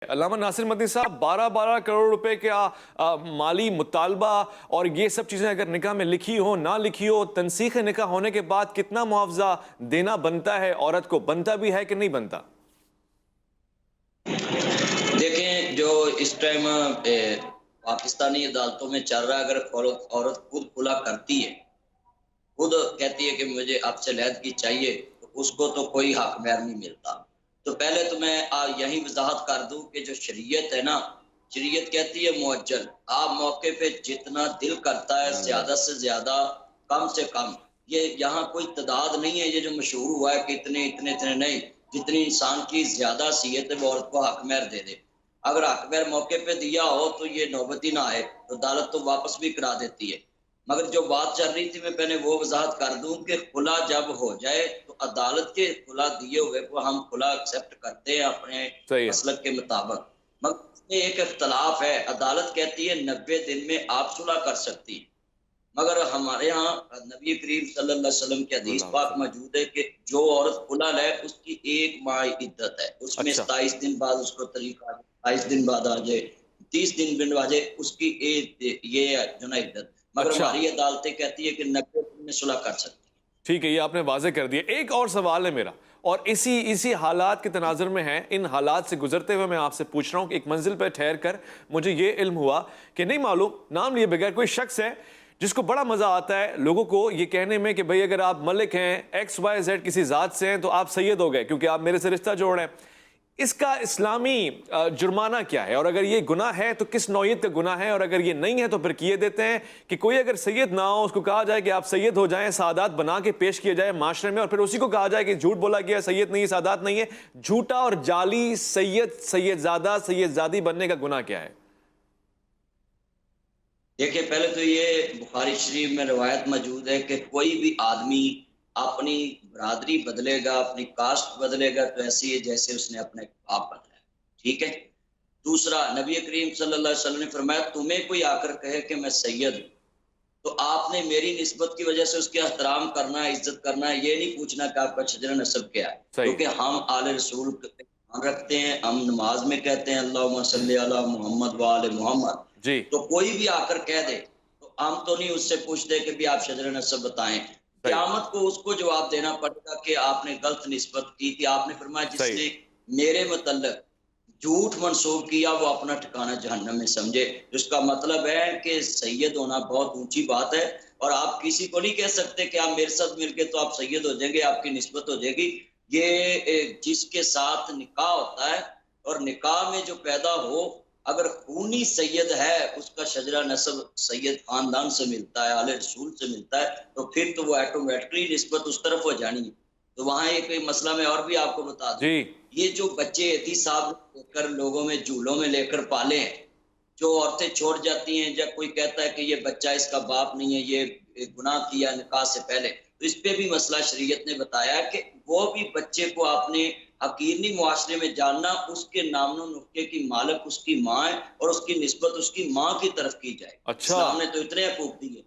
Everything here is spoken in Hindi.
अल्लामा नासिर मदनी साहब 12-12 करोड़ रुपए के माली मुतालबा और ये सब चीजें अगर निकाह में लिखी हो ना लिखी हो, तनसीख निकाह होने के बाद कितना मुआवजा देना बनता है, औरत को बनता भी है कि नहीं बनता? देखें, जो इस टाइम पाकिस्तानी अदालतों में चल रहा है, अगर औरत खुद खुला करती है, खुद कहती है कि मुझे आपसे लहदगी चाहिए, तो उसको तो कोई हक महर नहीं मिलता। तो पहले तो मैं यही वजाहत कर दूं कि जो शरीयत है ना, शरीयत कहती है मुअज्जल, आप मौके पे जितना दिल करता है ज्यादा से ज्यादा, कम से कम, ये यहाँ कोई तादाद नहीं है ये जो मशहूर हुआ है कि इतने इतने इतने, नहीं, जितनी इंसान की ज्यादा हैसियत है वो औरत को हक महर दे दे। अगर हक महर मौके पे दिया हो तो ये नौबत ही ना आए, तो अदालत तो वापस भी करा देती है। मगर जो बात चल रही थी, मैं पहले वो वजाहत कर दूं कि खुला जब हो जाए तो अदालत के खुला दिए हुए को हम खुला एक्सेप्ट करते हैं अपने सही है। मसलक के मुताबिक। मगर इसमें एक इख्तलाफ है, अदालत कहती है 90 दिन में आप सुलह कर सकती हैं, मगर हमारे यहाँ नबी करीम सल्लल्लाहु अलैहि वसल्लम की हदीस पाक मौजूद है कि जो औरत खुला है उसकी 1 माह इद्दत है, उसमें अच्छा। 27 दिन बाद उसको तरीक आ जाए, 22 दिन बाद आ जाए, 30 दिन बाद आ जाए, उसकी ये जो ना इद्दत। मगर अच्छा, हमारी अदालतें कहती है कि 90 दिन में सुलह कर सकती है। ठीक है, ये आपने वाज़ेह कर दिया। एक और सवाल है मेरा, और इसी इसी हालात के तनाजुर में है, इन हालात से गुजरते हुए मैं आपसे पूछ रहा हूँ कि एक मंजिल पर ठहर कर मुझे ये इल्म हुआ कि नहीं मालूम, नाम लिए बगैर कोई शख्स है जिसको बड़ा मजा आता है लोगों को ये कहने में कि भाई अगर आप मलिक हैं, XYZ किसी जात से हैं, तो आप सैयद हो गए क्योंकि आप मेरे से रिश्ता जोड़ रहे हैं। इसका इस्लामी जुर्माना क्या है, और अगर ये गुनाह है तो किस नौयत का गुनाह है, और अगर ये नहीं है तो फिर किए देते हैं कि कोई अगर सैयद ना हो उसको कहा जाए कि आप सैयद हो जाएं, सादात बना के पेश किए जाए माशरे में, और फिर उसी को कहा जाए कि झूठ बोला गया, सैयद नहीं, सादात नहीं है। झूठा और जाली सैयद, सैयदजादा, सैयदजादी बनने का गुनाह क्या है? देखिए, पहले तो ये बुखारी शरीफ में रवायत मौजूद है कि कोई भी आदमी अपनी बरादरी बदलेगा, अपनी कास्ट बदलेगा, तो ऐसी है जैसे उसने अपने बाप बदला। ठीक है। दूसरा, नबी करीम सल्लल्लाहु अलैहि वसल्लम ने फरमाया, तुम्हें कोई आकर कहे कि मैं सैयद हूं, तो आपने मेरी निस्बत की वजह से उसके एहतराम करना है, इज्जत करना है, ये नहीं पूछना कि आपका शजरा नसब क्या है, क्योंकि हम आले रसूल ध्यान रखते हैं। हम नमाज में कहते हैं अल्लाहुम्मा सल्ली अला मोहम्मद व आले मोहम्मद। जी। तो कोई भी आकर कह दे तो हम तो नहीं उससे पूछते कि भी आप शजरा नसब बताएं। क़यामत को उसको जवाब देना पड़ेगा कि आपने गलत निस्बत की थी। आपने फरमाया जिसने मेरे मतलब झूठ मंसूब किया वो अपना ठिकाना जहन्नम में समझे। इसका मतलब है कि सैयद होना बहुत ऊंची बात है, और आप किसी को नहीं कह सकते कि आप मेरे साथ मिलके तो आप सैयद हो जाएंगे, आपकी निस्बत हो जाएगी। ये जिसके साथ निकाह होता है, और निकाह में जो पैदा हो, अगर खूनी सैयद है, उसका शजरा नसब सैयद खानदान से मिलता है, आले रसूल से मिलता है, तो फिर तो वो ऑटोमेटिकली निस्बत उस तरफ हो जानी है। तो वहां एक मसला मैं और भी आपको बता दूं, जी। ये जो बच्चे एहतिसाब लेकर लोगों में झूलों में लेकर पाले हैं, जो औरतें छोड़ जाती हैं, जब कोई कहता है कि ये बच्चा इसका बाप नहीं है, ये गुनाह किया निकाह से पहले, तो इस पे भी मसला शरीयत ने बताया कि वो भी बच्चे को आपने हकीनी मुआशरे में जानना, उसके नामनो नुक्के की मालिक उसकी माँ है, और उसकी निस्बत उसकी माँ की तरफ की जाए। अच्छा। इस्लाम ने तो इतने हकूक दिए।